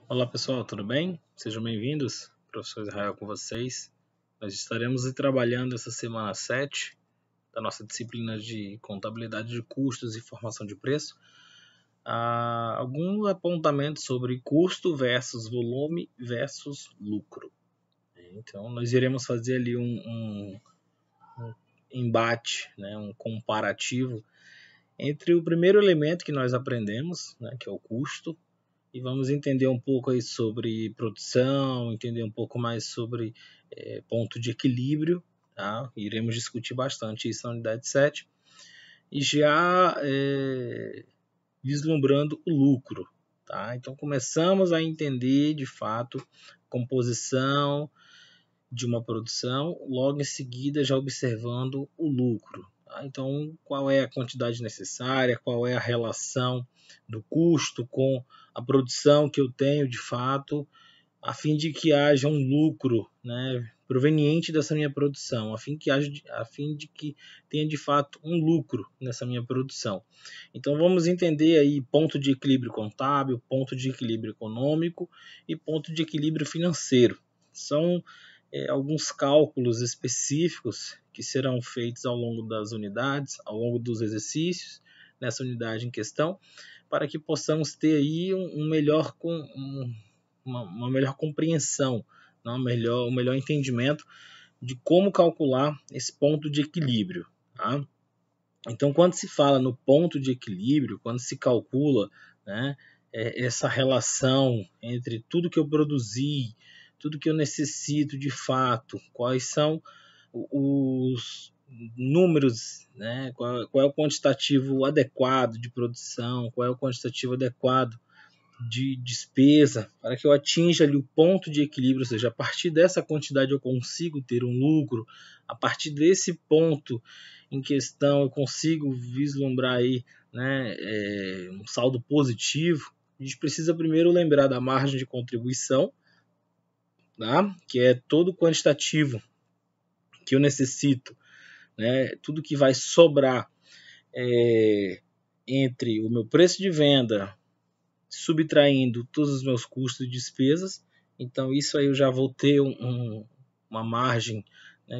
Olá pessoal, tudo bem? Sejam bem-vindos, professor Israel com vocês. Nós estaremos trabalhando essa semana 7 da nossa disciplina de contabilidade de custos e formação de preço. Alguns apontamentos sobre custo versus volume versus lucro. Então nós iremos fazer ali um embate, um comparativo entre o primeiro elemento que nós aprendemos, que é o custo, e vamos entender um pouco aí sobre produção, entender um pouco mais sobre ponto de equilíbrio, tá? Iremos discutir bastante isso na unidade 7, e já vislumbrando o lucro, tá? Então começamos a entender de fato a composição de uma produção, logo em seguida já observando o lucro. Então, qual é a quantidade necessária, qual é a relação do custo com a produção que eu tenho de fato, a fim de que haja um lucro, proveniente dessa minha produção, a fim de que tenha de fato um lucro nessa minha produção. Então, vamos entender aí ponto de equilíbrio contábil, ponto de equilíbrio econômico e ponto de equilíbrio financeiro. São alguns cálculos específicos que serão feitos ao longo das unidades, ao longo dos exercícios, nessa unidade em questão, para que possamos ter aí uma melhor compreensão, um melhor entendimento de como calcular esse ponto de equilíbrio. Tá? Então, quando se fala no ponto de equilíbrio, quando se calcula essa relação entre tudo que eu produzi, tudo que eu necessito de fato, quais são os números, qual é o quantitativo adequado de produção, qual é o quantitativo adequado de despesa, para que eu atinja ali o ponto de equilíbrio, ou seja, a partir dessa quantidade eu consigo ter um lucro, a partir desse ponto em questão eu consigo vislumbrar aí, um saldo positivo. A gente precisa primeiro lembrar da margem de contribuição, tá? Que é todo o quantitativo que eu necessito, tudo que vai sobrar entre o meu preço de venda, subtraindo todos os meus custos e despesas. Então isso aí eu já vou ter uma margem,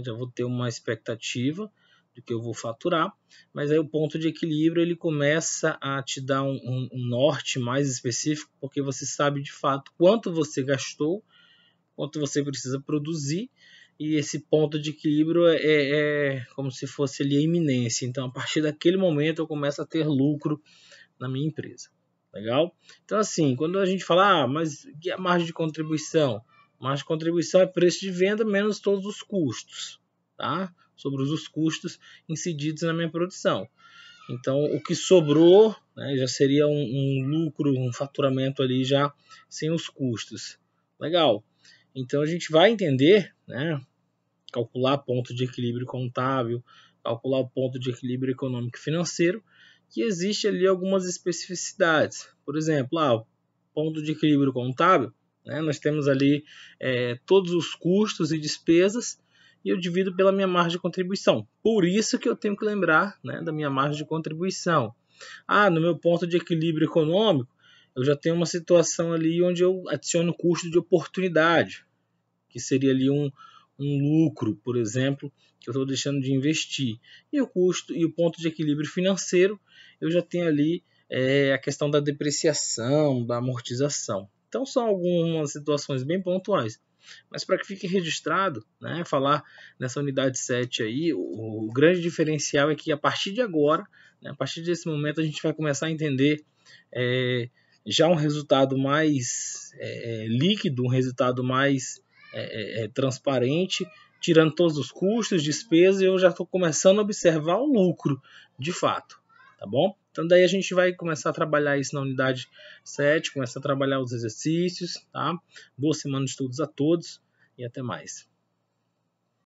já vou ter uma expectativa do que eu vou faturar, mas aí o ponto de equilíbrio ele começa a te dar um norte mais específico, porque você sabe de fato quanto você gastou, quanto você precisa produzir, e esse ponto de equilíbrio é como se fosse ali a iminência. Então a partir daquele momento eu começo a ter lucro na minha empresa. Legal? Então assim, quando a gente fala, mas e a margem de contribuição? Margem de contribuição é preço de venda menos todos os custos, tá? Sobre os custos incididos na minha produção. Então, o que sobrou, já seria um lucro, um faturamento ali já sem os custos. Legal. Então, a gente vai entender, calcular ponto de equilíbrio contábil, calcular o ponto de equilíbrio econômico e financeiro, que existe ali algumas especificidades. Por exemplo, ponto de equilíbrio contábil, nós temos ali todos os custos e despesas, e eu divido pela minha margem de contribuição. Por isso que eu tenho que lembrar da minha margem de contribuição. No meu ponto de equilíbrio econômico, eu já tenho uma situação ali onde eu adiciono custo de oportunidade, que seria ali um lucro, por exemplo, que eu estou deixando de investir. E o custo e o ponto de equilíbrio financeiro, eu já tenho ali a questão da depreciação, da amortização. Então são algumas situações bem pontuais. Mas para que fique registrado, falar nessa unidade 7 aí, o grande diferencial é que a partir de agora, a partir desse momento, a gente vai começar a entender já um resultado mais líquido, um resultado mais transparente, tirando todos os custos, despesas, e eu já estou começando a observar o lucro de fato, tá bom? Então daí a gente vai começar a trabalhar isso na unidade 7, começar a trabalhar os exercícios, tá? Boa semana de estudos a todos e até mais.